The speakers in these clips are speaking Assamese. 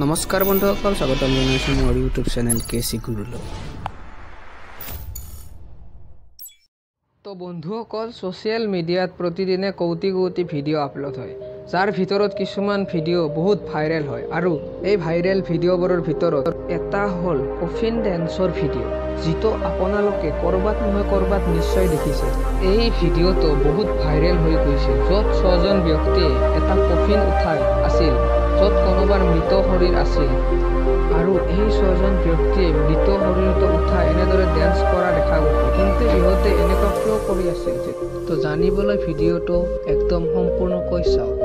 নমস্কাৰ বন্ধুসকল, স্বাগতম জনাইছোঁ মোৰ ইউটিউব চেনেল কেচি গুৰুলৈ। তো বন্ধুসকল, ছ'চিয়েল মিডিয়াত প্ৰতিদিনে কৌটি ভিডিঅ' আপলোড হয়, যাৰ ভিতৰত কিছুমান ভিডিঅ' বহুত ভাইৰেল হয়। আৰু এই ভাইৰেল ভিডিঅ'বোৰৰ ভিতৰত এটা হ'ল কফিন ডেন্সৰ ভিডিঅ', যিটো আপোনালোকে ক'ৰবাত নহয় ক'ৰবাত নিশ্চয় দেখিছে। এই ভিডিঅ'টো বহুত ভাইৰেল হৈ গৈছিল, য'ত 6জন ব্যক্তিয়ে এটা কফিন উঠাই আছিল, য'ত কোনোবাৰ মৃত শৰীৰ আছিল। আৰু এই 6জন ব্যক্তিয়ে মৃত শৰীৰটো উঠাই এনেদৰে ডেন্স কৰা দেখা গৈছিল। কিন্তু ইহঁতে এনেকুৱা কিয় কৰি আছিল? তো জানিবলৈ ভিডিঅ'টো একদম সম্পূৰ্ণকৈ চাওক।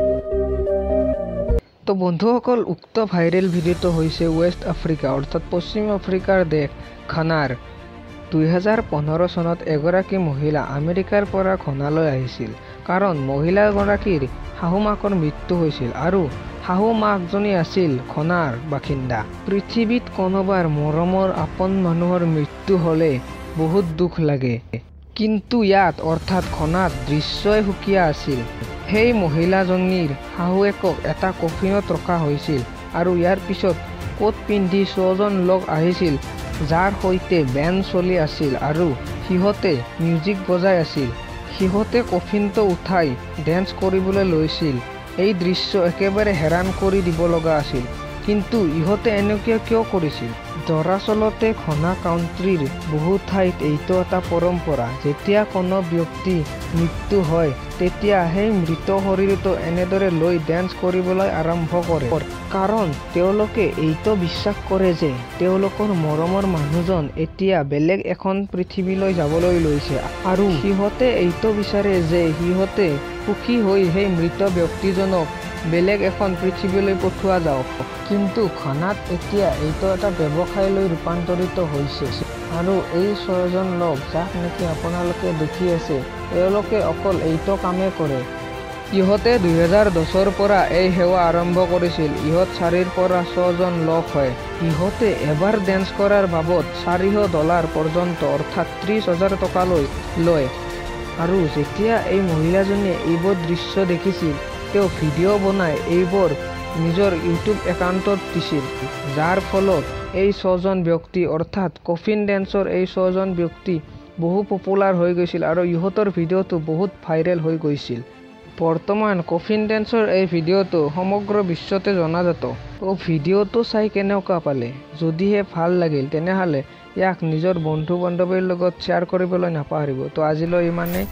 তো বন্ধুসকল, উক্ত ভাইৰেল ভিডিঅ'টো হৈছে ৱেষ্ট আফ্ৰিকা অৰ্থাৎ পশ্চিম আফ্ৰিকাৰ দেশ ঘানাৰ। 2015 চনত এগৰাকী মহিলা আমেৰিকাৰ পৰা ঘানালৈ আহিছিল, কাৰণ মহিলাগৰাকীৰ শাহু মাকৰ মৃত্যু হৈছিল আৰু শাহু মাকজনী আছিল ঘানাৰ বাসিন্দা। পৃথিৱীত কোনোবাৰ মৰমৰ আপোন মানুহৰ মৃত্যু হ'লে বহুত দুখ লাগে, কিন্তু ইয়াত অৰ্থাৎ ঘানাত দৃশ্যই সুকীয়া আছিল। সেই মহিলাজনীৰ শাহুৱেকক এটা কফিনত ৰখা হৈছিল আৰু ইয়াৰ পিছত কোট পিন্ধি 6জন লোক আহিছিল, যাৰ সৈতে বেণ্ড চলি আছিল আৰু সিহঁতে মিউজিক বজাই আছিল। সিহঁতে কফিনটো উঠাই ডেন্স কৰিবলৈ লৈছিল। এই দৃশ্য একেবাৰে হেৰান কৰি দিব লগা আছিল, কিন্তু ইহঁতে এনেকুৱা কিয় কৰিছিল? দৰাচলতে ঘানা কাউণ্ট্ৰিৰ বহু ঠাইত এইটো এটা পৰম্পৰা। যেতিয়া কোনো ব্যক্তি মৃত্যু হয়, তেতিয়া সেই মৃত শৰীৰটো এনেদৰে লৈ ডেন্স কৰিবলৈ আৰম্ভ কৰে, কাৰণ তেওঁলোকে এইটো বিশ্বাস কৰে যে তেওঁলোকৰ মৰমৰ মানুহজন এতিয়া বেলেগ এখন পৃথিৱীলৈ যাবলৈ লৈছে, আৰু সিহঁতে এইটো বিচাৰে যে সিহঁতে সুখী হৈ সেই মৃত ব্যক্তিজনক বেলেগ এখন পৃথিৱীলৈ পঠোৱা যাওক। কিন্তু ঘানাত এতিয়া এইটো এটা ব্যৱসায়লৈ ৰূপান্তৰিত হৈছে, আৰু এই 6জন লোক যাক নেকি আপোনালোকে দেখি আছে, তেওঁলোকে অকল এইটো কামেই কৰে। ইহঁতে 2010ৰ পৰা এই সেৱা আৰম্ভ কৰিছিল। ইহঁত 4ৰ পৰা 6জন লোক হয়। ইহঁতে এবাৰ ডেন্স কৰাৰ বাবদ $400 পৰ্যন্ত অৰ্থাৎ 30,000 টকালৈ লয়। আৰু যেতিয়া এই মহিলাজনীয়ে এইবোৰ দৃশ্য দেখিছিল, তেওঁ ভিডিঅ' বনাই এইবোৰ নিজৰ ইউটিউব একাউণ্টত দিছিল, যাৰ ফলত এই 6জন ব্যক্তি অৰ্থাৎ কফিন ডেন্সৰ এই 6জন ব্যক্তি বহু পপুলাৰ হৈ গৈছিল আৰু ইহঁতৰ ভিডিঅ'টো বহুত ভাইৰেল হৈ গৈছিল। বৰ্তমান কফিন ডেন্সৰ এই ভিডিঅ'টো সমগ্ৰ বিশ্বতে জনাজাত। তো ভিডিঅ'টো চাই কেনেকুৱা পালে? যদিহে ভাল লাগিল তেনেহ'লে ইয়াক নিজৰ বন্ধু বান্ধৱীৰ লগত শ্বেয়াৰ কৰিবলৈ নাপাহৰিব। তো আজিলৈ ইমানেই।